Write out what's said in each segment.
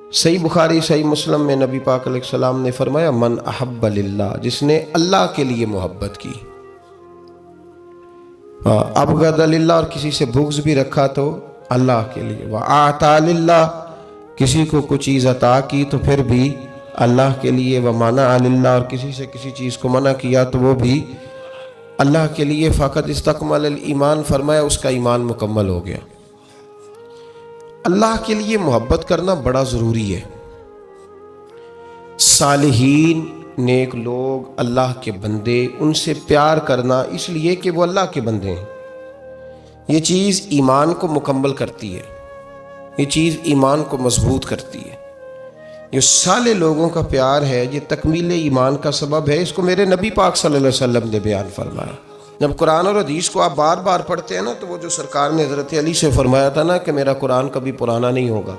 सही बुखारी सही मुस्लिम में नबी पाक अलैहिस्सलाम ने फरमाया, मन अहब्ब लिल्लाह, जिसने अल्लाह के लिए मोहब्बत की। अबगद लिल्लाह, और किसी से बुग़्ज़ भी रखा तो अल्लाह के लिए। व आता लिल्लाह, किसी को कुछ चीज़ अता की तो फिर भी अल्लाह के लिए। व माना लिल्लाह, और किसी से किसी चीज़ को मना किया तो वो भी अल्लाह के लिए। फ़क़द इस्तकमल ईमान, फरमाया उसका ईमान मुकम्मल हो गया। अल्लाह के लिए मोहब्बत करना बड़ा ज़रूरी है। सालिहीन नेक लोग, अल्लाह के बंदे, उनसे प्यार करना इसलिए कि वो अल्लाह के बंदे हैं। ये चीज़ ईमान को मुकम्मल करती है, ये चीज़ ईमान को मजबूत करती है। जो साले लोगों का प्यार है ये तकमील ईमान का सबब है। इसको मेरे नबी पाक सल्लल्लाहु अलैहि वसल्लम ने बयान फरमाया। जब कुरान और हदीस को आप बार बार पढ़ते हैं ना, तो वो जो सरकार ने हज़रत अली से फरमाया था ना कि मेरा कुरान कभी पुराना नहीं होगा,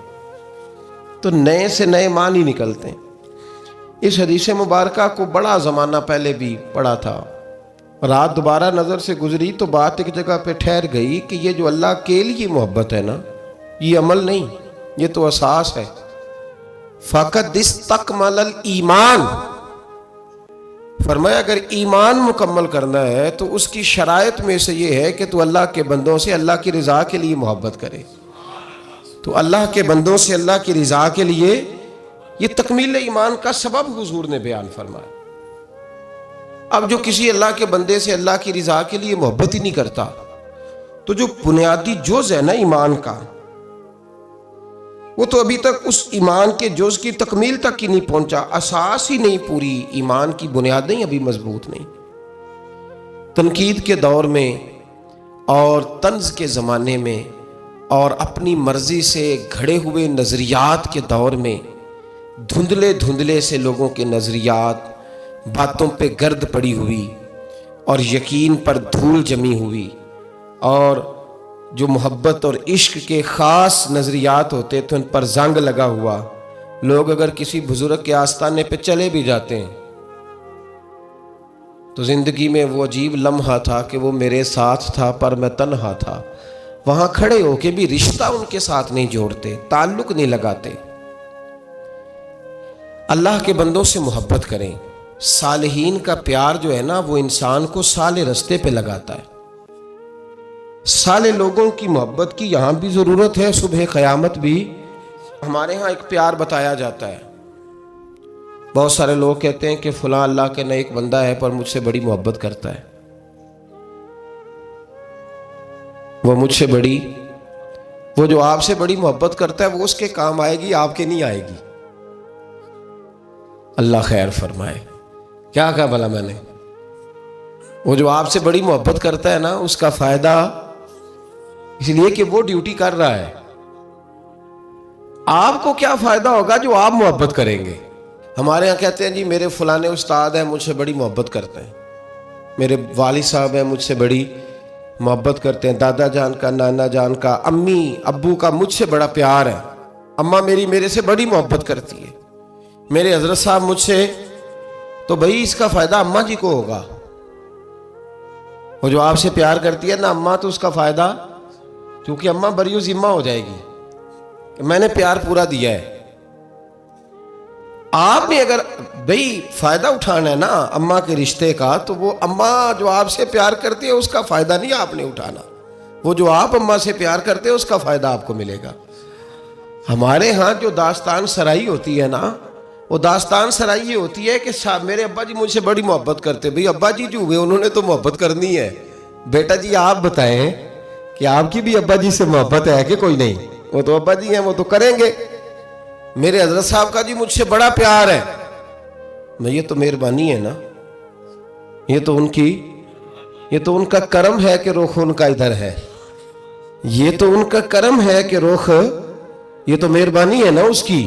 तो नए से नए मान ही निकलते हैं। इस हदीस मुबारका को बड़ा ज़माना पहले भी पढ़ा था। रात दोबारा नज़र से गुजरी तो बात एक जगह पे ठहर गई कि ये जो अल्लाह के लिए मोहब्बत है ना, ये अमल नहीं, ये तो असास है। फ़क़द इस्तकमल ईमान, फरमाया अगर ईमान मुकम्मल करना है तो उसकी शराइत में से ये है कि तू अल्लाह के बंदों से अल्लाह की रज़ा के लिए मोहब्बत करे। तो अल्लाह के बंदों से अल्लाह की रज़ा के लिए, ये तकमील ईमान का सबब हुजूर ने बयान फरमाया। अब जो किसी अल्लाह के बंदे से अल्लाह की रज़ा के लिए मोहब्बत ही नहीं करता, तो जो बुनियादी जुज़ है ना ईमान का, वो तो अभी तक उस ईमान के जुज़ की तकमील तक ही नहीं पहुंचा। असास ही नहीं पूरी, ईमान की बुनियादें अभी मजबूत नहीं। तनकीद के दौर में और तंज के ज़माने में और अपनी मर्जी से घड़े हुए नज़रियात के दौर में धुंधले धुंधले से लोगों के नज़रियात, बातों पे गर्द पड़ी हुई और यकीन पर धूल जमी हुई, और जो मोहब्बत और इश्क के ख़ास नज़रियात होते थे उन पर जंग लगा हुआ। लोग अगर किसी बुजुर्ग के आस्ताने पे चले भी जाते हैं तो ज़िंदगी में वो अजीब लम्हा था कि वो मेरे साथ था पर मैं तन्हा था। वहाँ खड़े होके भी रिश्ता उनके साथ नहीं जोड़ते, ताल्लुक़ नहीं लगाते। अल्लाह के बंदों से मोहब्बत करें। सालिहीन का प्यार जो है ना, वो इंसान को साले रास्ते पे लगाता है। साले लोगों की मोहब्बत की यहाँ भी ज़रूरत है। सुबह क़यामत भी हमारे यहाँ एक प्यार बताया जाता है। बहुत सारे लोग कहते हैं कि फ़लाँ अल्लाह के नेक बंदा है पर मुझसे बड़ी मोहब्बत करता है, वो मुझसे बड़ी, वो जो आपसे बड़ी मोहब्बत करता है वो उसके काम आएगी, आपके नहीं आएगी। अल्लाह खैर फरमाए। क्या कहा भला मैंने? वो जो आपसे बड़ी मोहब्बत करता है ना, उसका फ़ायदा इसलिए कि वो ड्यूटी कर रहा है। आपको क्या फ़ायदा होगा जो आप मोहब्बत करेंगे? हमारे यहाँ कहते हैं जी मेरे फलाने उस्ताद हैं मुझसे बड़ी मोहब्बत करते हैं, मेरे वालिद साहब हैं मुझसे बड़ी मोहब्बत करते हैं, दादा जान का, नाना जान का, अम्मी अब्बू का मुझसे बड़ा प्यार है, अम्मा मेरी मेरे से बड़ी मोहब्बत करती है, मेरे हजरत साहब मुझसे, तो भाई इसका फ़ायदा अम्मा जी को होगा। वो जो आपसे प्यार करती है ना अम्मा, तो उसका फ़ायदा, क्योंकि अम्मा बरी ज़िम्मा हो जाएगी कि मैंने प्यार पूरा दिया है। आपने अगर भाई फ़ायदा उठाना है ना अम्मा के रिश्ते का, तो वो अम्मा जो आपसे प्यार करती है उसका फ़ायदा नहीं आपने उठाना, वो जो आप अम्मा से प्यार करते हैं उसका फ़ायदा आपको मिलेगा। हमारे यहाँ जो दास्तान सराई होती है ना, वो दास्तान सराई ये होती है कि साहब मेरे अब्बा जी मुझसे बड़ी मोहब्बत करते। भाई अब्बा जी जो हुए उन्होंने तो मोहब्बत करनी है। बेटा जी आप बताएं कि आपकी भी अब्बा जी से मोहब्बत है कि कोई नहीं? वो तो अब्बा जी हैं, वो तो करेंगे। मेरे हजरत साहब का जी मुझसे बड़ा प्यार है, मैं ये तो मेहरबानी है ना, ये तो उनका करम है कि रुख उनका इधर है, ये तो उनका करम है कि रुख, ये तो मेहरबानी है ना उसकी,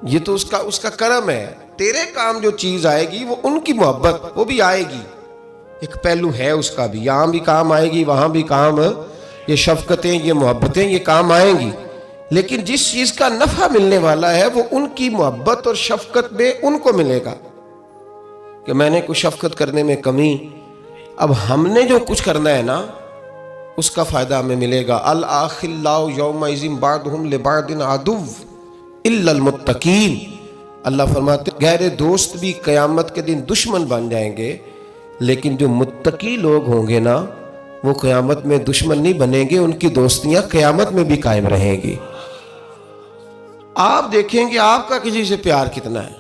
ये तो उसका करम है। तेरे काम जो चीज आएगी वो उनकी मोहब्बत, वो भी आएगी। एक पहलू है उसका भी, यहाँ भी काम आएगी, वहां भी काम, ये शफकतें, ये मोहब्बतें, ये काम आएंगी। लेकिन जिस चीज का नफा मिलने वाला है वो उनकी मोहब्बत और शफकत में उनको मिलेगा। कि मैंने कुछ शफकत करने में कमी, अब हमने जो कुछ करना है ना उसका फायदा हमें मिलेगा। अल आखिल्लाहु यौमइज़िन बादुहुम लिबादिन अदुव्व, इल्लल मुत्तकीन। अल्लाह फरमाते गहरे दोस्त भी क़यामत के दिन दुश्मन बन जाएंगे, लेकिन जो मुत्तकी लोग होंगे ना, वो क़यामत में दुश्मन नहीं बनेंगे, उनकी दोस्तियां क़यामत में भी कायम रहेंगी। आप देखेंगे आपका किसी से प्यार कितना है,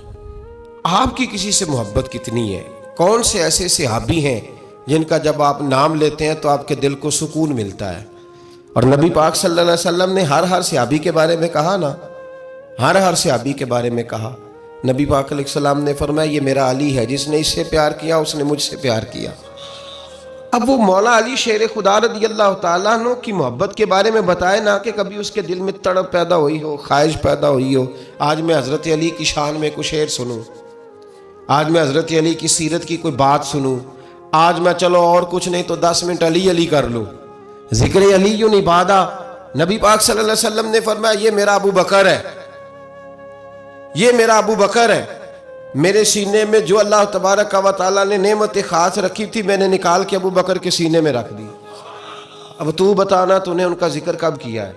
आपकी किसी से मोहब्बत कितनी है। कौन से ऐसे सहाबी हैं जिनका जब आप नाम लेते हैं तो आपके दिल को सुकून मिलता है। और नबी पाक सल्लल्लाहु अलैहि वसल्लम ने हर सहाबी के बारे में कहा ना, हर सहाबी के बारे में कहा। नबी पाक अलैहि सलाम ने फरमाया ये मेरा अली है, जिसने इससे प्यार किया उसने मुझसे प्यार किया। अब वो मौला अली शेर खुदा रज़ी अल्लाह तआला अन्हु की मोहब्बत के बारे में बताए ना कि कभी उसके दिल में तड़प पैदा हुई हो, ख्वाहिश पैदा हुई हो। आज मैं हज़रत अली की शान में कुछ शेर सुनूं, आज मैं हज़रत अली की सीरत की कोई बात सुनूं, आज मैं चलो और कुछ नहीं तो 10 मिनट अली अली कर लूँ। ज़िक्र अली इबादा। नबी पाक सल्लल्लाहु अलैहि वसल्लम ने फरमाया ये मेरा अबू बकर है, ये मेरा अबू बकर है। मेरे सीने में जो अल्लाह तबारक व तआला ने नेमत खास रखी थी, मैंने निकाल के अबू बकर के सीने में रख दी। अब तू बताना तूने उनका जिक्र कब किया है,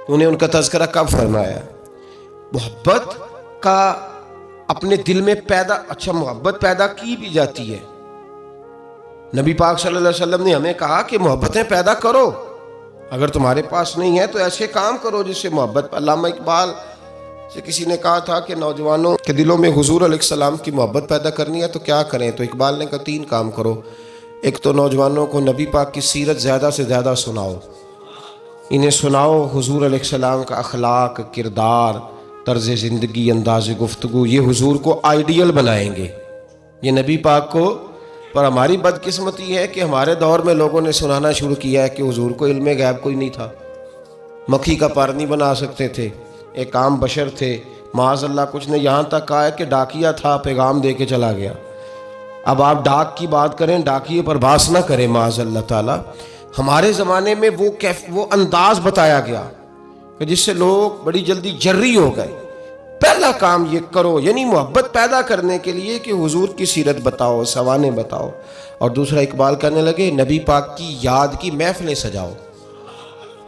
तूने उनका तज़किरा कब फरमाया। मोहब्बत का अपने दिल में पैदा, अच्छा मोहब्बत पैदा की भी जाती है। नबी पाक सल्लल्लाहु अलैहि वसल्लम ने हमें कहा कि मोहब्बतें पैदा करो, अगर तुम्हारे पास नहीं है तो ऐसे काम करो जिससे मोहब्बत। अल्लामा इकबाल से किसी ने कहा था कि नौजवानों के दिलों में हुजूर अलैहिस्सलाम की मोहब्बत पैदा करनी है तो क्या करें, तो इकबाल ने कहा 3 काम करो। एक तो नौजवानों को नबी पाक की सीरत ज़्यादा से ज़्यादा सुनाओ, इन्हें सुनाओ हुजूर अलैहिस्सलाम का अखलाक, किरदार, तर्ज ज़िंदगी, अंदाज़ गुफ्तगू, ये हुजूर को आइडियल बनाएंगे, ये नबी पाक को। पर हमारी बदकिस्मती है कि हमारे दौर में लोगों ने सुनाना शुरू किया है कि हुजूर को इल्मे गैब कोई नहीं था, मक्खी का पार नहीं बना सकते थे, एक आम बशर थे। माज़अल्लाह कुछ ने यहाँ तक कहा है कि डाकिया था, पैगाम दे के चला गया। अब आप डाक की बात करें, डाकिए पर बास ना करें माज़अल्लाह ताला। हमारे ज़माने में वो अंदाज बताया गया कि जिससे लोग बड़ी जल्दी जर्री हो गए। पहला काम ये करो, यानी मोहब्बत पैदा करने के लिए कि हुजूर की सीरत बताओ, सवाने बताओ। और दूसरा इकबाल करने लगे नबी पाक की याद की महफिलें सजाओ,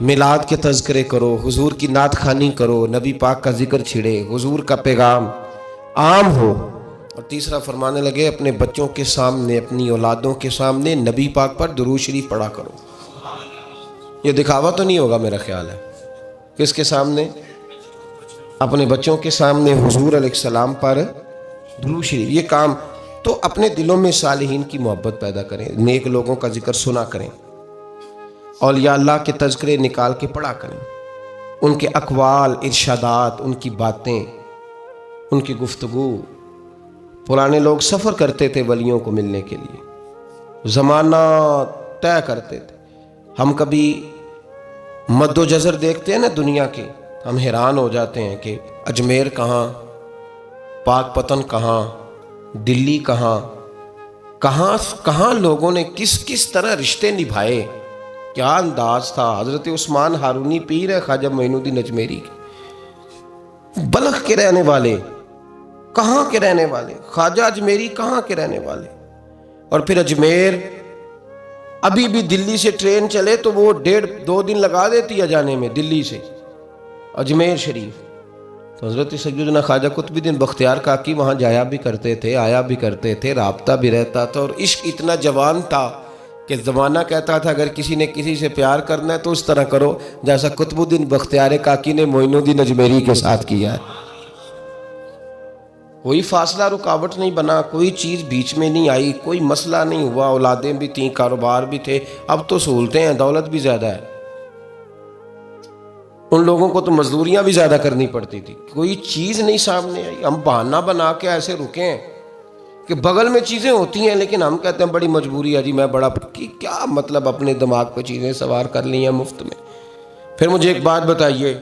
मिलाद के तज़किरे करो, हुजूर की नात खानी करो, नबी पाक का जिक्र छिड़े, हुजूर का पैगाम आम हो। और तीसरा फरमाने लगे अपने बच्चों के सामने, अपनी औलादों के सामने नबी पाक पर दुरूद शरीफ पढ़ा करो। ये दिखावा तो नहीं होगा मेरा ख्याल है। किसके सामने? अपने बच्चों के सामने हुजूर अलैहिस्सलाम पर दुरूद शरीफ। ये काम तो अपने दिलों में सालिहीन की मोहब्बत पैदा करें, नेक लोगों का जिक्र सुना करें, औलिया अल्लाह के तज़किरे निकाल के पढ़ा करें, उनके अक़वाल, इरशादात, उनकी बातें, उनकी गुफ्तगू। पुराने लोग सफ़र करते थे वलियों को मिलने के लिए, ज़माना तय करते थे। हम कभी मद्दो जज़र देखते हैं ना दुनिया के, हम हैरान हो जाते हैं कि अजमेर कहाँ, पाकपतन कहाँ, दिल्ली कहाँ, कहाँ कहाँ लोगों ने किस किस तरह रिश्ते निभाए, क्या अंदाज था। हज़रत उस्मान हारूनी पीर है ख्वाजा मोइनुद्दीन अजमेरी के, बल्ख के रहने वाले, कहाँ के रहने वाले, ख्वाजा अजमेरी कहाँ के रहने वाले। और फिर अजमेर, अभी भी दिल्ली से ट्रेन चले तो वो 1.5-2 दिन लगा देती है जाने में, दिल्ली से अजमेर शरीफ। तो हज़रत सैयदना ख्वाजा कुतुबुद्दीन बख्तियार काकी वहाँ जाया भी करते थे, आया भी करते थे, राब्ता भी रहता था। और इश्क इतना जवान था कि ज़माना कहता था अगर किसी ने किसी से प्यार करना है तो उस तरह करो जैसा कुतुबुद्दीन बख्तियार काकी ने मोइनुद्दीन अजमेरी के साथ किया है। कोई फासला रुकावट नहीं बना, कोई चीज़ बीच में नहीं आई, कोई मसला नहीं हुआ। औलादें भी थीं, कारोबार भी थे। अब तो सहूलतें हैं, दौलत भी ज़्यादा है। उन लोगों को तो मजदूरियां भी ज़्यादा करनी पड़ती थी, कोई चीज़ नहीं सामने आई। हम बहाना बना के ऐसे रुके हैं कि बगल में चीज़ें होती हैं, लेकिन हम कहते हैं बड़ी मजबूरी है जी, मैं बड़ा कि क्या मतलब अपने दिमाग पर चीज़ें सवार कर ली हैं मुफ्त में। फिर मुझे एक बात बताइए,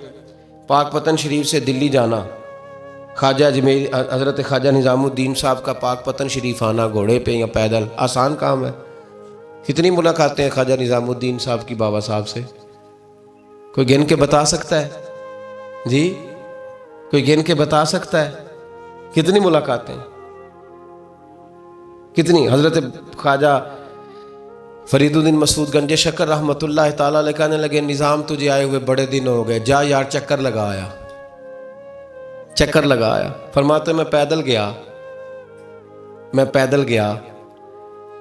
पाकपतन शरीफ से दिल्ली जाना, ख्वाजा अजमेर हज़रत ख्वाजा निज़ामुद्दीन साहब का पाकपतन शरीफ आना घोड़े पे या पैदल, आसान काम है। कितनी मुलाकातें हैं ख्वाजा निज़ामुद्दीन साहब की बाबा साहब से? कोई गिन के बता सकता है जी? कोई गिन के बता सकता है कितनी मुलाकातें, कितनी? हज़रत ख्वाजा फरीदुद्दीन मसूद गंजे शक्कर रहमतुल्लाह ताला अलैह कहने लगे, निज़ाम तुझे आए हुए बड़े दिन हो गए, जा यार चक्कर लगा आया। चक्कर लगाया। फरमाते मैं पैदल गया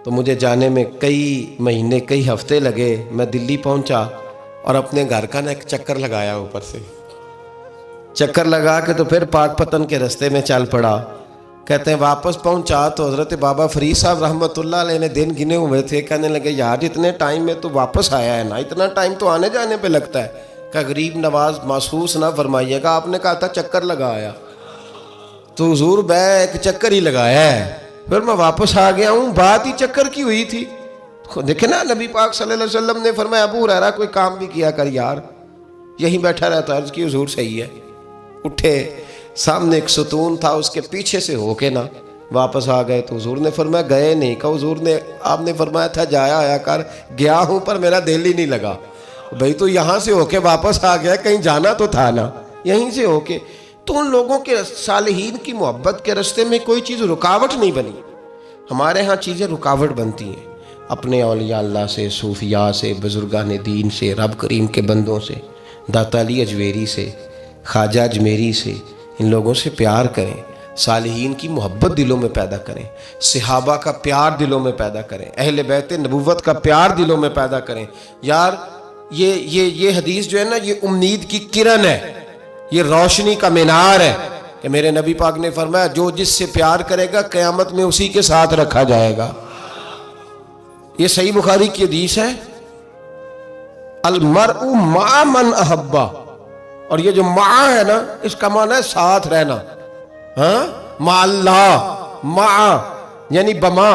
तो मुझे जाने में कई महीने कई हफ्ते लगे। मैं दिल्ली पहुंचा और अपने घर का ना एक चक्कर लगाया, ऊपर से चक्कर लगा के तो फिर पाकपतन के रास्ते में चल पड़ा। कहते हैं वापस पहुंचा तो हज़रत बाबा फरीद साहब रहमतुल्लाह अलैह ने दिन गिने हुए थे। कहने लगे यार इतने टाइम में तो वापस आया है ना, इतना टाइम तो आने जाने पे लगता है। क्या गरीब नवाज महसूस ना फरमाइएगा, आपने कहा था चक्कर लगाया तो हुजूर मैं एक चक्कर ही लगाया है, फिर मैं वापस आ गया हूँ, बात ही चक्कर की हुई थी। देखे ना नबी पाक सल्लल्लाहु अलैहि वसल्लम ने फरमाया अबू हुरैरा कोई काम भी किया कर यार, यहीं बैठा रहता। अर्ज की हुजूर सही है। उठे, सामने एक सुतून था, उसके पीछे से होके ना वापस आ गए। तो हुजूर ने फरमाया गए नहीं, कहा हुजूर ने आपने फरमाया था जाया आया कर, गया हूँ पर मेरा दिल ही नहीं लगा। भाई तो यहाँ से होके वापस आ गया, कहीं जाना तो था ना, यहीं से होके। तो उन लोगों के सालिहीन की मोहब्बत के रास्ते में कोई चीज़ रुकावट नहीं बनी। हमारे यहाँ चीज़ें रुकावट बनती हैं, अपने औलिया अल्लाह से, सूफिया से, बुजुर्गान दीन से, रब करीम के बंदों से, दाता अली अजमेरी से, ख्वाजा अजमेरी से। इन लोगों से प्यार करें, सालिहीन की मोहब्बत दिलों में पैदा करें, सहाबा का प्यार दिलों में पैदा करें, अहले बैत नबुव्वत का प्यार दिलों में पैदा करें। यार ये हदीस जो है ना, ये उम्मीद की किरण है, ये रोशनी का मीनार है कि मेरे नबी पाक ने फरमाया जो जिससे प्यार करेगा क़यामत में उसी के साथ रखा जाएगा। ये सही बुखारी की हदीस है, अल मरउ मा मन अहब्बा। और ये जो मा है ना, इसका माना है साथ रहना। हाँ, मा अल्लाह, मा यानी बमा,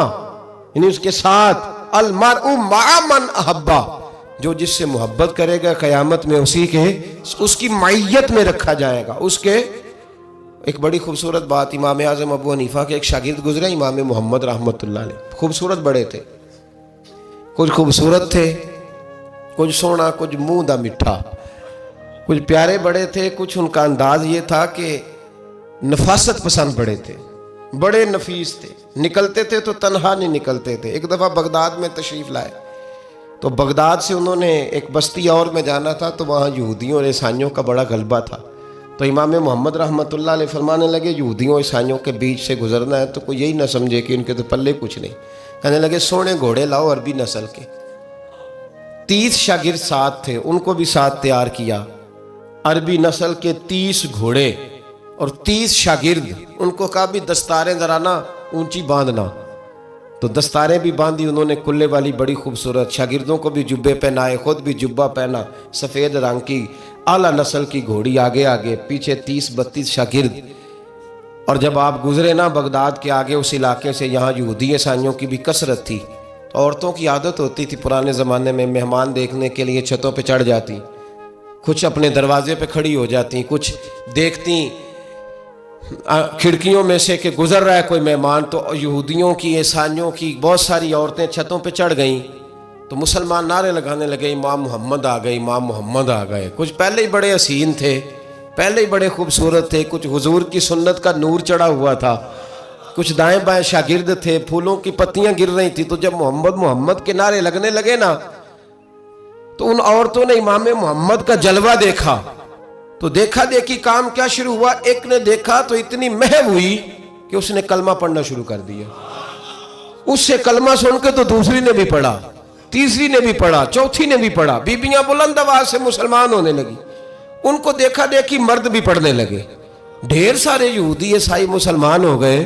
यानी उसके साथ। अल मरउ मा मन अहब्बा, जो जिससे मोहब्बत करेगा क़यामत में उसी के उसकी मैयत में रखा जाएगा। उसके एक बड़ी खूबसूरत बात, इमाम आज़म अबू हनीफा के एक शागिर्द गुजरे, इमाम मोहम्मद रहमतुल्लाह अलैह। खूबसूरत बड़े थे, कुछ खूबसूरत थे, कुछ सोना, कुछ मुंह दा मिठा, कुछ प्यारे बड़े थे। कुछ उनका अंदाज ये था कि नफासत पसंद बड़े थे, बड़े नफीस थे। निकलते थे तो तन्हा नहीं निकलते थे। एक दफ़ा बगदाद में तशरीफ़ लाए तो बगदाद से उन्होंने एक बस्ती और में जाना था, तो वहाँ यहूदियों और ईसाइयों का बड़ा गलबा था। तो इमाम मोहम्मद रहमतुल्लाह अलैह फरमाने लगे यहूदियों ईसाइयों के बीच से गुजरना है तो कोई यही ना समझे कि उनके तो पल्ले कुछ नहीं। कहने लगे सोने घोड़े लाओ अरबी नस्ल के। 30 शागिर्द साथ थे, उनको भी साथ तैयार किया। अरबी नस्ल के 30 घोड़े और 30 शागिर्द। उनको कहा भी दस्तारें जरा ना ऊंची बांधना, तो दस्तारें भी बांधी उन्होंने कुल्ले वाली बड़ी खूबसूरत। शागिर्दों को भी जुब्बे पहनाए, खुद भी जुब्बा पहना, सफ़ेद रंग की आला नस्ल की घोड़ी आगे आगे, पीछे 30-32 शागिर्द। और जब आप गुजरे ना बगदाद के आगे उस इलाके से, यहाँ यहूदी ईसाइयों की भी कसरत थी। तो औरतों की आदत होती थी पुराने ज़माने में मेहमान देखने के लिए छतों पर चढ़ जाती, कुछ अपने दरवाजे पे खड़ी हो जाती, कुछ देखती खिड़कियों में से कि गुजर रहा है कोई मेहमान। तो यहूदियों की, ईसाइयों की बहुत सारी औरतें छतों पे चढ़ गईं। तो मुसलमान नारे लगाने लगे इमाम मोहम्मद आ गए, इमाम मोहम्मद आ गए। कुछ पहले ही बड़े हसीन थे, पहले ही बड़े खूबसूरत थे, कुछ हुजूर की सुन्नत का नूर चढ़ा हुआ था, कुछ दाएं बाएं शागिर्द थे, फूलों की पत्तियां गिर रही थी। तो जब मोहम्मद मोहम्मद के नारे लगने लगे ना, तो उन औरतों ने इमाम मोहम्मद का जलवा देखा। तो देखा देखी काम क्या शुरू हुआ, एक ने देखा तो इतनी महव हुई कि उसने कलमा पढ़ना शुरू कर दिया। उससे कलमा सुन के तो दूसरी ने भी पढ़ा, तीसरी ने भी पढ़ा, चौथी ने भी पढ़ा। बीबियां बुलंद आवाज से मुसलमान होने लगी। उनको देखा देखी मर्द भी पढ़ने लगे। ढेर सारे यहूदी ईसाई मुसलमान हो गए।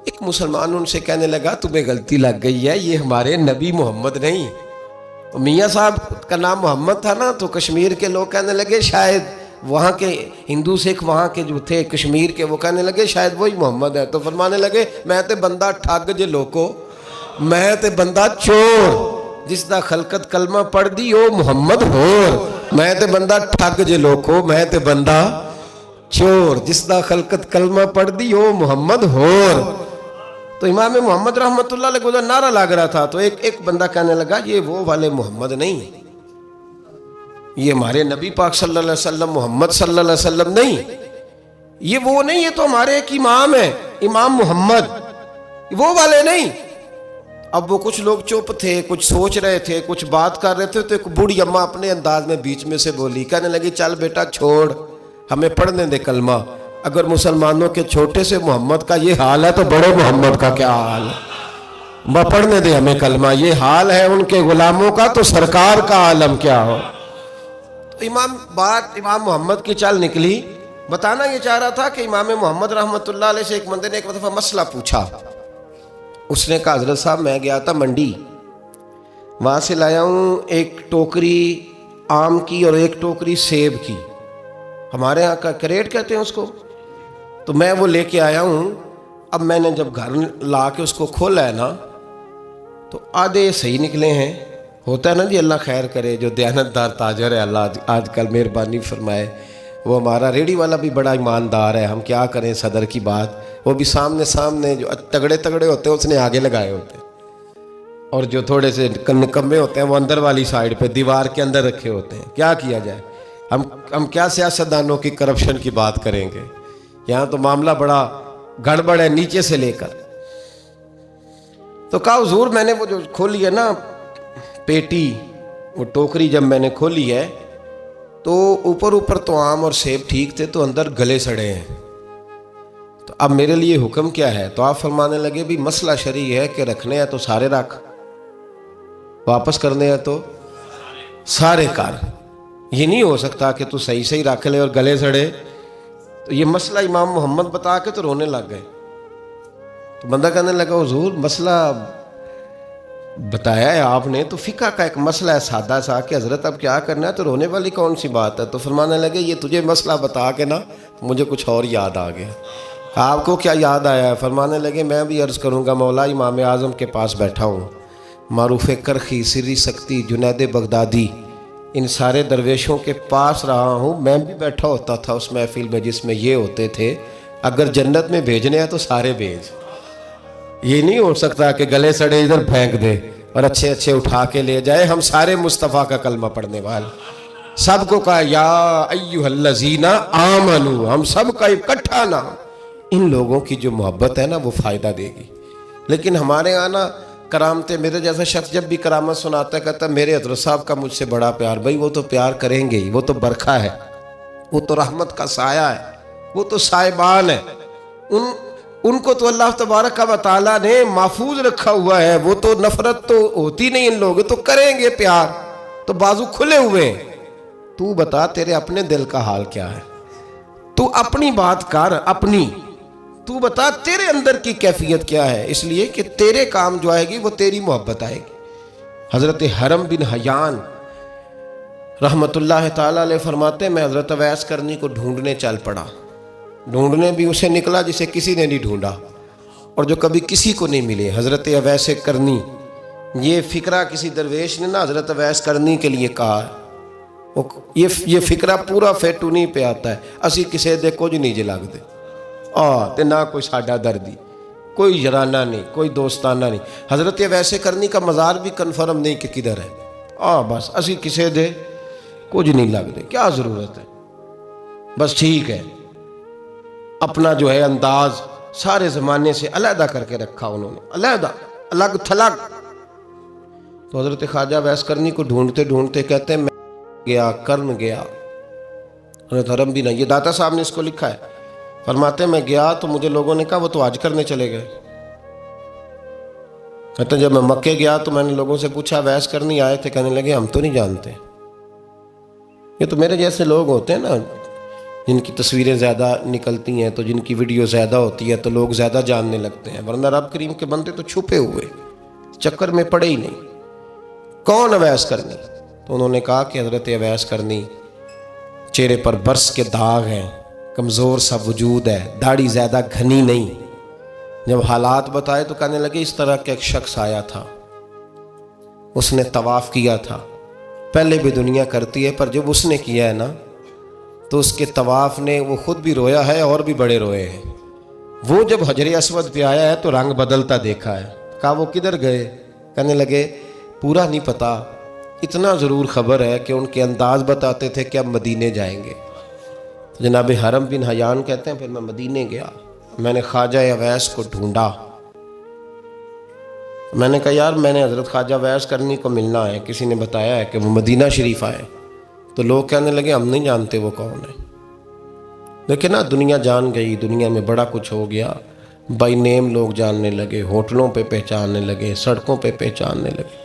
एक मुसलमान उनसे कहने लगा तुम्हें गलती लग गई है, ये हमारे नबी मोहम्मद नहीं। तो मियाँ साहब का नाम मोहम्मद था ना, तो कश्मीर के लोग कहने लगे शायद वहाँ के हिंदू सिख वहाँ के जो थे कश्मीर के, वो कहने लगे शायद वही मोहम्मद है। तो फरमाने लगे मैं ते बंदा ठग जे लोको, मैं ते बंदा चोर, जिसदा खलकत कलमा पढ़ दी ओ मोहम्मद होर। मैं ते बंदा ठग जे लोको, मैं ते बंदा चोर, जिसदा खलकत कलमा पढ़ दी ओ मोहम्मद होर। तो इमाम मोहम्मद रहमतुल्लाह अलैह को नारा लग रहा था। तो एक बंदा कहने लगा ये वो वाले मोहम्मद नहीं, ये हमारे नबी पाक सल्लल्लाहु अलैहि वसल्लम मोहम्मद सल्लल्लाहु अलैहि वसल्लम नहीं, ये वो नहीं, ये तो हमारे एक इमाम है, इमाम मोहम्मद, वो वाले नहीं। अब वो कुछ लोग चुप थे, कुछ सोच रहे थे, कुछ बात कर रहे थे। तो एक बूढ़ी अम्मा अपने अंदाज में बीच में से बोली, कहने लगी चल बेटा छोड़, हमें पढ़ने दे कलमा, अगर मुसलमानों के छोटे से मोहम्मद का ये हाल है तो बड़े मोहम्मद का क्या हाल है। पढ़ने दे हमें कलमा। ये हाल है उनके गुलामों का तो सरकार का आलम क्या हो। तो इमाम मोहम्मद की चाल निकली। बताना ये चाह रहा था कि इमाम मोहम्मद रहमतुल्लाह अलैह से एक बंदे ने एक दफा मसला पूछा। उसने कहा हजरत साहब मैं गया था मंडी, वहां से लाया हूं एक टोकरी आम की और एक टोकरी सेब की, हमारे यहाँ का करेट कहते हैं उसको, तो मैं वो लेके आया हूं। अब मैंने जब घर ला के उसको खोला है ना तो आधे सही निकले हैं। होता है ना जी, अल्लाह खैर करे, जो दयानतदार ताजर है अल्लाह आजकल मेहरबानी फरमाए। वो हमारा रेडी वाला भी बड़ा ईमानदार है, हम क्या करें सदर की बात। वो भी सामने सामने जो तगड़े तगड़े होते हैं उसने आगे लगाए होते हैं, और जो थोड़े से निकम्मे होते हैं वो अंदर वाली साइड पे दीवार के अंदर रखे होते हैं। क्या किया जाए, हम क्या सियासतदानों की करप्शन की बात करेंगे। यहाँ तो मामला बड़ा गड़बड़ है नीचे से लेकर। तो कहा हुजूर मैंने वो जो खोली है ना पेटी, वो टोकरी जब मैंने खोली है तो ऊपर ऊपर तो आम और सेब ठीक थे, तो अंदर गले सड़े हैं। तो अब मेरे लिए हुक्म क्या है। तो आप फरमाने लगे भी मसला शरई है कि रखने हैं तो सारे रख, वापस करने हैं तो सारे कर। ये नहीं हो सकता कि तू सही सही रख ले और गले सड़े। तो ये मसला इमाम मोहम्मद बता के तो रोने लग गए। तो बंदा कहने लगा हुजूर मसला बताया है आपने, तो फिका का एक मसला है सादा सा कि हजरत अब क्या करना है, तो रोने वाली कौन सी बात है। तो फरमाने लगे ये तुझे मसला बता के ना मुझे कुछ और याद आ गया। आपको क्या याद आया है। फरमाने लगे मैं भी अर्ज़ करूँगा मौला इमाम आज़म के पास बैठा हूँ, मारूफ़ करखी सिरी सकती जुनैद बगदादी, इन सारे दरवेशों के पास रहा हूँ। मैं भी बैठा होता था उस महफिल में जिसमें ये होते थे, अगर जन्नत में भेजने हैं तो सारे भेज। ये नहीं हो सकता कि गले सड़े इधर फेंक दे और अच्छे अच्छे उठा के ले जाए। हम सारे मुस्तफ़ा का कलमा पढ़ने वाले, सबको कहा या अय्युहल्लज़ीना आमनू, हम सब का इकट्ठा नाम। इन लोगों की जो मोहब्बत है ना वो फ़ायदा देगी। लेकिन हमारे यहाँ ना करामते, मेरे जैसा शख्स जब भी करामत सुनाता है कहता मेरे हज़रत साहब का मुझसे बड़ा प्यार। भाई वो तो प्यार करेंगे ही, वो तो बरखा है, वो तो रहमत का साया है, वो तो साहिबान है। उनको तो अल्लाह तबारक व तआला ने महफूज रखा हुआ है। वो तो नफरत तो होती नहीं इन लोगों, तो करेंगे प्यार, तो बाजू खुले हुए। तू बता तेरे अपने दिल का हाल क्या है, तू अपनी बात कर अपनी, तू बता तेरे अंदर की कैफियत क्या है। इसलिए कि तेरे काम जो आएगी वो तेरी मोहब्बत आएगी। हज़रत हरम बिन हयान रहमतुल्लाह ताला अलैह फरमाते मैं हज़रत अवैस करनी को ढूंढने चल पड़ा। ढूंढने भी उसे निकला जिसे किसी ने नहीं ढूंढा और जो कभी किसी को नहीं मिले। हज़रत अवैस करनी, ये फ़िक्रा किसी दरवेश ने ना हज़रत अवैस करनी के लिए कहा। ये फ़िक्रा पूरा फेटूनी पे आता है, असी किसी दे कुछ नहीं जे लगदे ते ना कोई साडा दर्दी, कोई जराना नहीं, कोई दोस्ताना नहीं। हज़रत अवैस करनी का मज़ार भी कन्फर्म नहीं कि किधर है। बस असी किसी दे कुछ नहीं लगदे, क्या ज़रूरत है। बस ठीक है, अपना जो है अंदाज सारे ज़माने से अलहदा करके रखा उन्होंने, अलहदा अलग थलग। तो हज़रत ख्वाजा अवैस करनी को ढूंढते ढूंढते कहते हैं मैं गया कर्न गया। हज़रत हरम भी नहीं, ये दाता साहब ने इसको लिखा है। फरमाते मैं गया तो मुझे लोगों ने कहा वो तो आज करने चले गए। कहते जब मैं मक्के गया तो मैंने लोगों से पूछा अवैस करनी आए थे, कहने लगे हम तो नहीं जानते। ये तो मेरे जैसे लोग होते हैं ना जिनकी तस्वीरें ज़्यादा निकलती हैं, तो जिनकी वीडियो ज़्यादा होती है तो लोग ज़्यादा जानने लगते हैं, वरना रब करीम के बंदे तो छुपे हुए चक्कर में पड़े ही नहीं। कौन अवैस करनी। तो उन्होंने कहा कि हज़रत अवैस करनी, चेहरे पर बरस के दाग हैं, कमज़ोर सा वजूद है, दाढ़ी ज़्यादा घनी नहीं। जब हालात बताए तो कहने लगे इस तरह का एक शख्स आया था, उसने तवाफ़ किया था, पहले भी दुनिया करती है, पर जब उसने किया है ना तो उसके तवाफ़ ने वो खुद भी रोया है और भी बड़े रोए हैं। वो जब हजर अस्वद पे आया है तो रंग बदलता देखा है। कहा वो किधर गए। कहने लगे पूरा नहीं पता, इतना ज़रूर ख़बर है कि उनके अंदाज़ बताते थे कि अब मदीने जाएंगे। तो जनाब हरम बिन हयान कहते हैं फिर मैं मदीने गया, मैंने ख्वाजा अवैस को ढूंढा। मैंने कहा यार मैंने हज़रत ख्वाजा अवैस करनी को मिलना है, किसी ने बताया है कि वो मदीना शरीफ आए। तो लोग कहने लगे हम नहीं जानते वो कौन है। देखिए ना, दुनिया जान गई, दुनिया में बड़ा कुछ हो गया, बाई नेम लोग जानने लगे, होटलों पे पहचानने लगे, सड़कों पे पहचानने लगे।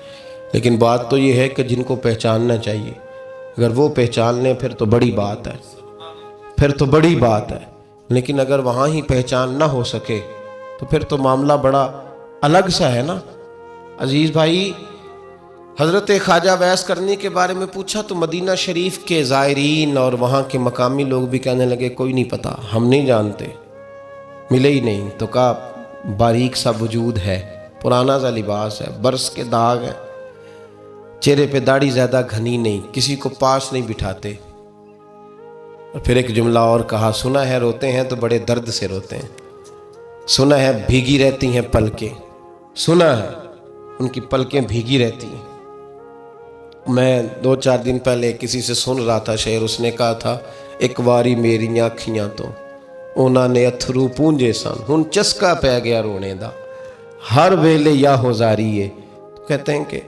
लेकिन बात तो ये है कि जिनको पहचानना चाहिए अगर वो पहचान लें फिर तो बड़ी बात है, फिर तो बड़ी बात है। लेकिन अगर वहाँ ही पहचान ना हो सके तो फिर तो मामला बड़ा अलग सा है ना। अजीज़ भाई, हज़रत ख्वाजा वैस करनी के बारे में पूछा तो मदीना शरीफ के ज़ायरीन और वहाँ के मकामी लोग भी कहने लगे कोई नहीं पता, हम नहीं जानते, मिले ही नहीं। तो कहा बारीक सा वजूद है, पुराना सा लिबास है, बरस के दाग है, चेहरे पे दाढ़ी ज़्यादा घनी नहीं, किसी को पास नहीं बिठाते। और फिर एक जुमला और कहा, सुना है रोते हैं तो बड़े दर्द से रोते हैं, सुना है भीगी रहती हैं पलकें, सुना है उनकी पलकें भीगी रहती हैं। मैं 2-4 दिन पहले किसी से सुन रहा था शेर, उसने कहा था एक बारी मेरी अखियां तो उन्होंने अथरू पूंजे सन, हुन चस्का पै गया रोने दा, हर वेले या होजारी है। तो कहते हैं कि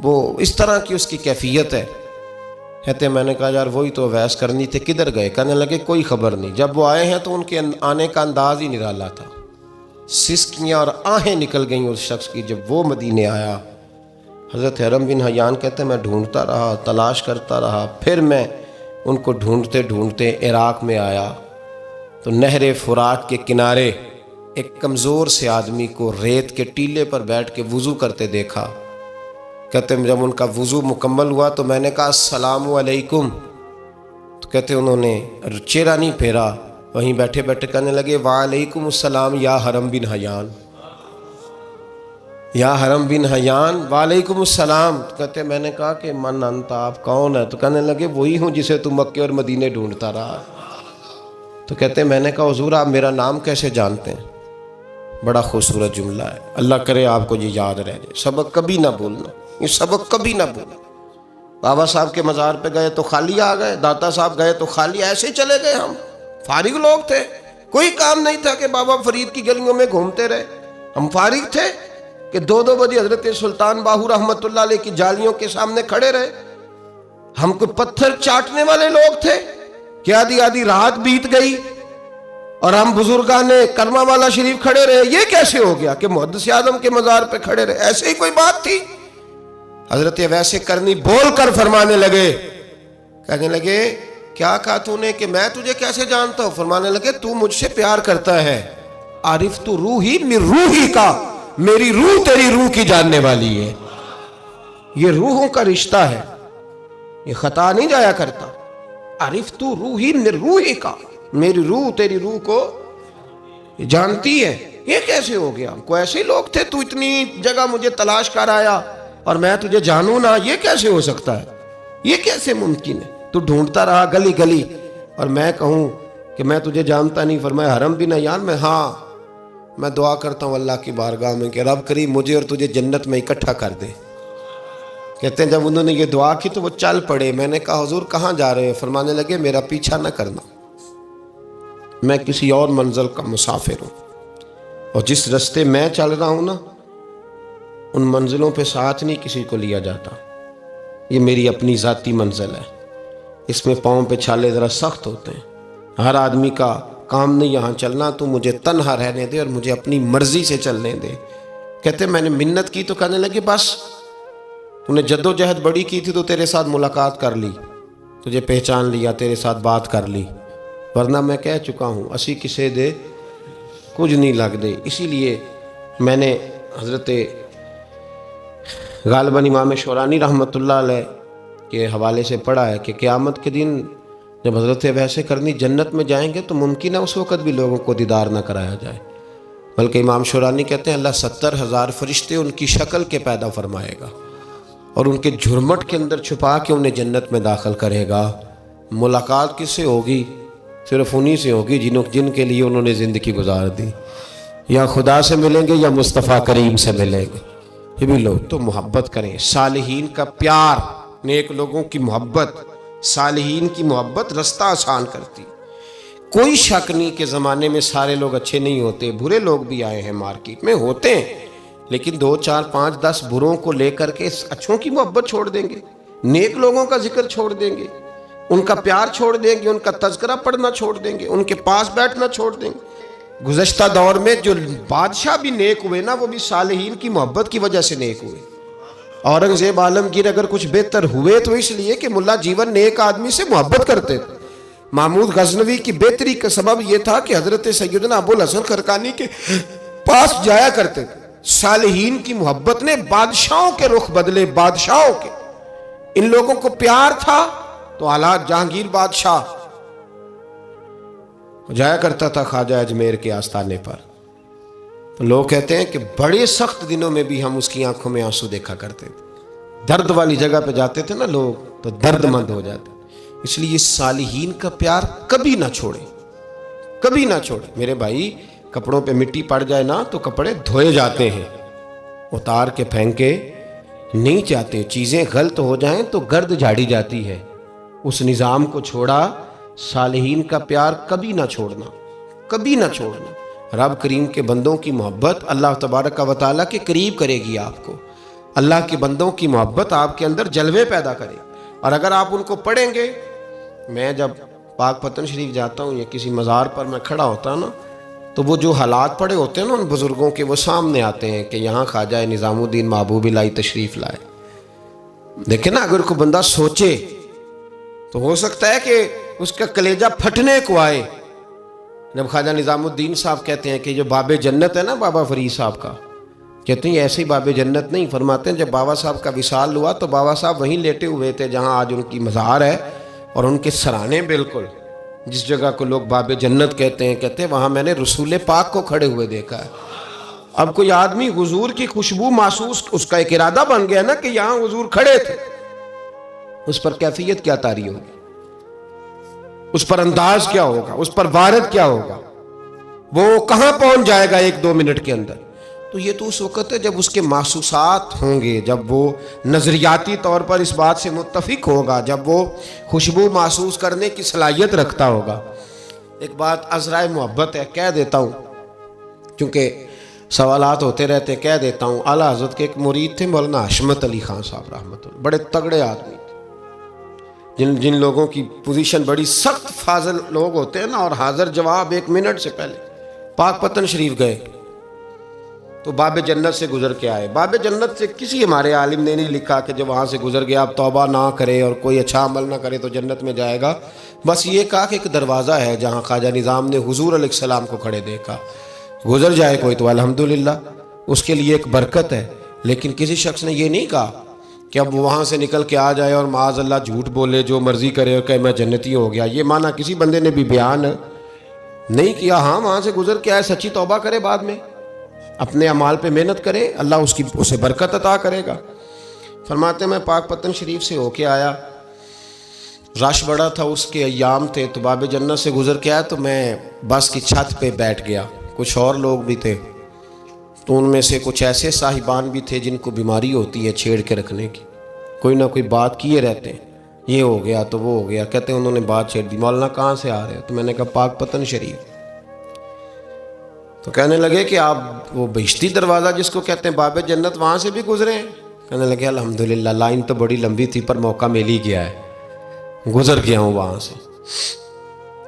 वो इस तरह की उसकी कैफियत है। कहते हैं मैंने कहा यार वही तो वैस करनी थे, किधर गए? कहने लगे कोई खबर नहीं, जब वो आए हैं तो उनके आने का अंदाज ही निराला था, सिसकियाँ और आहें निकल गई उस शख्स की जब वो मदीने आया। हज़रत हरम बिन हयान कहते हैं मैं ढूंढता रहा, तलाश करता रहा, फिर मैं उनको ढूंढते ढूंढते इराक़ में आया तो नहर फुरात के किनारे एक कमज़ोर से आदमी को रेत के टीले पर बैठ के वज़ू करते देखा। कहते हैं जब उनका वज़ू मुकम्मल हुआ तो मैंने कहा अस्सलामु अलैकुम, तो कहते उन्होंने चेहरा नहीं फेरा, वहीं बैठे बैठे कहने लगे वालेकुम अस्सलाम या हरम बिन हयान, या हरम बिन हयान वालेकुम अस्सलाम। तो कहते मैंने कहा कि मन अंत आप कौन है? तो कहने लगे वही हूँ जिसे तुम मक्के और मदीने ढूंढता रहा। तो कहते मैंने कहा हुजूर आप मेरा नाम कैसे जानते हैं? बड़ा खूबसूरत जुमला है, अल्लाह करे आपको ये याद रह जाए, सबक कभी ना भूलना, ये सबक कभी ना भूलना। बाबा साहब के मज़ार पे गए तो खाली आ गए, दाता साहब गए तो खाली, ऐसे ही चले गए। हम फारिग लोग थे, कोई काम नहीं था कि बाबा फरीद की गलियों में घूमते रहे। हम फारिग थे कि 2-2 बजे हजरत सुल्तान बाहू रहमतुल्लाह अलैह की जालियों के सामने खड़े रहे। हम कोई पत्थर चाटने वाले लोग थे कि आधी आधी रात बीत गई और हम बुजुर्गाने करमा वाला शरीफ खड़े रहे। ये कैसे हो गया कि मुहद्दिस आदम के मज़ार पे खड़े रहे? ऐसे ही कोई बात थी? हजरत वैसे करनी बोल कर फरमाने लगे, कहने लगे क्या कहा तूने कि मैं तुझे कैसे जानता हूं? फरमाने लगे तू मुझसे प्यार करता है, आरिफ तू रूही मिर रूही का, मेरी रूह तेरी रूह की जानने वाली है। ये रूहों का रिश्ता है, ये खता नहीं जाया करता। आरिफ तू रूही मिर रूही का, मेरी रूह तेरी रूह को जानती है। ये कैसे हो गया? हमको ऐसे लोग थे, तू इतनी जगह मुझे तलाश कर आया और मैं तुझे जानू ना, ये कैसे हो सकता है? ये कैसे मुमकिन है? तू ढूंढता रहा गली गली और मैं कहूं कि मैं तुझे जानता नहीं। फरमाया हरम बिन हयान में, हाँ मैं दुआ करता हूं अल्लाह की बारगाह में कि रब करीम मुझे और तुझे जन्नत में इकट्ठा कर दे। कहते हैं जब उन्होंने ये दुआ की तो वो चल पड़े। मैंने कहा हुजूर कहाँ जा रहे हैं? फरमाने लगे मेरा पीछा न करना, मैं किसी और मंजिल का मुसाफिर हूँ और जिस रास्ते मैं चल रहा हूँ ना, उन मंजिलों पे साथ नहीं किसी को लिया जाता। ये मेरी अपनी ज़ाती मंजिल है, इसमें पाँव पे छाले ज़रा सख्त होते हैं। हर आदमी का काम नहीं यहाँ चलना, तू मुझे तन्हा रहने दे और मुझे अपनी मर्जी से चलने दे। कहते मैंने मिन्नत की तो कहने लगे बस तूने जद्दोजहद बड़ी की थी तो तेरे साथ मुलाकात कर ली, तुझे पहचान लिया, तेरे साथ बात कर ली, वरना मैं कह चुका हूँ असी किसे दे कुछ नहीं लग दे। इसीलिए मैंने हज़रत गालिबन इमाम शौरानी रहमतुल्लाह अलैह के हवाले से पढ़ा है कि क़यामत के दिन जब हज़रत वैसे करनी जन्नत में जाएंगे तो मुमकिन है उस वक़्त भी लोगों को दीदार न कराया जाए, बल्कि इमाम शौरानी कहते हैं अल्लाह 70,000 फरिश्ते उनकी शक्ल के पैदा फरमाएगा और उनके झुरमट के अंदर छुपा के उन्हें जन्नत में दाखिल करेगा। मुलाकात किससे होगी? सिर्फ उन्हीं से होगी जिनके लिए उन्होंने ज़िंदगी गुजार दी। या खुदा से मिलेंगे या मुस्तफ़ा करीम से मिलेंगे। ये भी लोग तो मोहब्बत करें, सालिहीन का प्यार, नेक लोगों की मोहब्बत, सालिहीन की मोहब्बत रास्ता आसान करती। कोई शक नहीं कि ज़माने में सारे लोग अच्छे नहीं होते, बुरे लोग भी आए हैं मार्केट में, होते हैं, लेकिन 2, 4, 5, 10 बुरों को लेकर के अच्छों की मोहब्बत छोड़ देंगे, नेक लोगों का जिक्र छोड़ देंगे। उनका प्यार छोड़ देंगे, उनका तज़किरा पढ़ना छोड़ देंगे, उनके पास बैठना छोड़ देंगे। गुज़श्ता दौर में जो बादशाह भी नेक हुए ना, वो भी सालिहीन की मोहब्बत की वजह से नेक हुए। औरंगज़ेब आलमगीर अगर कुछ बेहतर हुए तो इसलिए कि मुल्ला जीवन नेक आदमी से मोहब्बत करते थे। महमूद गजनवी की बेहतरी का सबब यह था कि हजरत सैयदना अबुल हसन खरकानी के पास जाया करते थे। सालिहीन की मोहब्बत ने बादशाहों के रुख बदले, बादशाहों के। इन लोगों को प्यार था तो आला जहांगीर बादशाह जाया करता था ख्वाजा अजमेर के आस्थाने पर, तो लोग कहते हैं कि बड़े सख्त दिनों में भी हम उसकी आंखों में आंसू देखा करते थे। दर्द वाली जगह पे जाते थे ना लोग तो दर्दमंद हो जाते। इसलिए सालिहीन का प्यार कभी ना छोड़े, कभी ना छोड़े। मेरे भाई, कपड़ों पे मिट्टी पड़ जाए ना तो कपड़े धोए जाते हैं, उतार के फेंके नहीं चाहते। चीजें गलत हो जाएं तो गर्द झाड़ी जाती है। उस निज़ाम को छोड़ा, सालिहीन का प्यार कभी ना छोड़ना, कभी ना छोड़ना। रब करीम के बंदों की मोहब्बत अल्लाह तबारक व तआला के करीब करेगी आपको। अल्लाह के बंदों की मोहब्बत आपके अंदर जलवे पैदा करेगी। और अगर आप उनको पढ़ेंगे, मैं जब पाक पतन शरीफ जाता हूँ या किसी मज़ार पर मैं खड़ा होता ना, तो वो जो हालात पड़े होते हैं ना उन बुज़ुर्गों के, वो सामने आते हैं कि यहाँ ख्वाजा निज़ामुद्दीन महबूब इलाही तशरीफ़ लाए। देखे ना, अगर कोई बंदा सोचे तो हो सकता है कि उसका कलेजा फटने को आए जब ख्वाजा निज़ामुद्दीन साहब कहते हैं कि जो बाबे जन्नत है ना बाबा फरीद साहब का, कहते हैं ऐसे ही बाबे जन्नत नहीं, फरमाते हैं जब बाबा साहब का विसाल हुआ तो बाबा साहब वहीं लेटे हुए थे जहां आज उनकी मज़ार है, और उनके सराहने बिल्कुल जिस जगह को लोग बाबे जन्नत कहते हैं वहां मैंने रसूल पाक को खड़े हुए देखा है। अब कोई आदमी हुजूर की खुशबू महसूस, उसका एक इरादा बन गया ना कि यहां हुजूर खड़े थे, उस पर कैफियत क्या तारी होगी, उस पर अंदाज क्या होगा, उस पर वारद क्या होगा, वो कहां पहुंच जाएगा 1-2 मिनट के अंदर। तो ये तो उस वक्त है जब उसके महसूसात होंगे, जब वो नज़रियाती तौर पर इस बात से मुत्तफिक होगा, जब वो खुशबू महसूस करने की सलाहियत रखता होगा। एक बात अज़राए मोहब्बत है, कह देता हूँ क्योंकि सवालात होते रहते, कह देता हूँ। आला हज़रत के एक मुरीद थे मौलाना हशमत अली खान साहब रहमतुल्लाह, बड़े तगड़े आदमी थे। जिन लोगों की पोजीशन बड़ी सख्त फाजिल लोग होते हैं ना, और हाजिर जवाब 1 मिनट से पहले पाक पतन शरीफ गए तो बाबे जन्नत से गुजर के आए। बाबे जन्नत से किसी हमारे आलिम ने नहीं लिखा कि जब वहाँ से गुजर गया आप तौबा ना करे और कोई अच्छा अमल ना करे तो जन्नत में जाएगा। बस ये कहा कि एक दरवाज़ा है जहाँ ख्वाजा निज़ाम ने हुजूर अलैहिस्सलाम को खड़े देखा, गुजर जाए कोई तो अल्हम्दुलिल्लाह, उसके लिए एक बरकत है। लेकिन किसी शख्स ने ये नहीं कहा कि अब वहाँ से निकल के आ जाए और माज़ अल्लाह झूठ बोले, जो मर्ज़ी करे और कहे मैं जन्नती हो गया। ये माना किसी बंदे ने भी बयान नहीं किया। हाँ, वहाँ से गुजर के आए, सच्ची तौबा करे, बाद में अपने अमाल पे मेहनत करे, अल्लाह उसे बरकत अता करेगा। फरमाते मैं पाक पतन शरीफ से होके आया, रश बड़ा था, उसके अय्याम थे, तो बाबे जन्नत से गुजर के आया तो मैं बस की छत पे बैठ गया। कुछ और लोग भी थे, तो उनमें से कुछ ऐसे साहिबान भी थे जिनको बीमारी होती है छेड़ के रखने की, कोई ना कोई बात किए रहते हैं, ये हो गया तो वो हो गया। कहते हैं उन्होंने बात छेड़ दी, मौलाना कहाँ से आ रहे हैं? तो मैंने कहा पाक पतन शरीफ। तो कहने लगे कि आप वो बहिश्ती दरवाज़ा जिसको कहते हैं बाबे जन्नत, वहाँ से भी गुजरे हैं? कहने लगे अल्हम्दुलिल्लाह, लाइन तो बड़ी लंबी थी पर मौका मिल ही गया है, गुजर गया हूँ वहाँ से।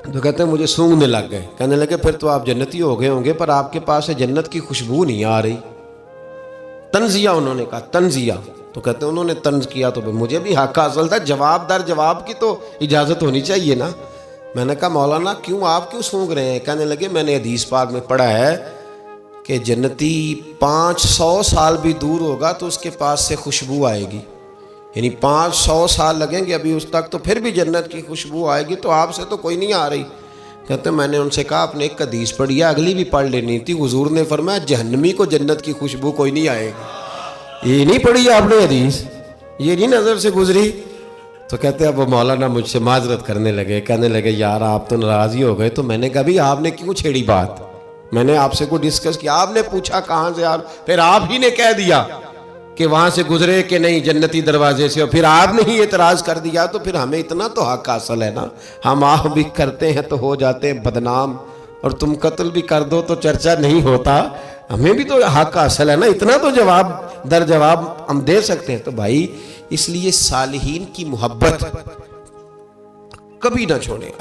तो कहते हैं मुझे सूंघने लग गए। कहने लगे फिर तो आप जन्नती हो गए होंगे, पर आपके पास से जन्नत की खुशबू नहीं आ रही। तंजिया, उन्होंने कहा तंजिया। तो कहते हैं उन्होंने तंज किया तो मुझे भी हक हासिल था, जवाब दर जवाब की तो इजाज़त होनी चाहिए ना। मैंने कहा मौलाना क्यों, आप क्यों सूंघ रहे हैं? कहने लगे मैंने हदीस पाक में पढ़ा है कि जन्नती 500 साल भी दूर होगा तो उसके पास से खुशबू आएगी, यानी 500 साल लगेंगे अभी उस तक, तो फिर भी जन्नत की खुशबू आएगी, तो आपसे तो कोई नहीं आ रही। कहते मैंने उनसे कहा आपने एक हदीस पढ़ी है, अगली भी पढ़ लेनी थी। हुजूर ने फरमाया जहन्नमी को जन्नत की खुशबू कोई नहीं आएगी। ये नहीं पढ़ी आपने हदीस, ये नहीं नज़र से गुजरी? तो कहते अब वो मौलाना मुझसे माजरत करने लगे, कहने लगे यार आप तो नाराज़ ही हो गए। तो मैंने कहा भाई आपने क्यों छेड़ी बात? मैंने आपसे कोई डिस्कस किया? आपने पूछा कहाँ से, आप फिर आप ही ने कह दिया कि वहाँ से गुजरे कि नहीं जन्नती दरवाजे से, और फिर आपने ही एतराज़ कर दिया। तो फिर हमें इतना तो हक हासिल है ना, हम आह भी करते हैं तो हो जाते हैं बदनाम, और तुम कत्ल भी कर दो तो चर्चा नहीं होता, हमें भी तो हक हासिल है ना, इतना तो जवाब दर जवाब हम दे सकते हैं। तो भाई इसलिए सालिहीन की मोहब्बत कभी ना छोड़ें।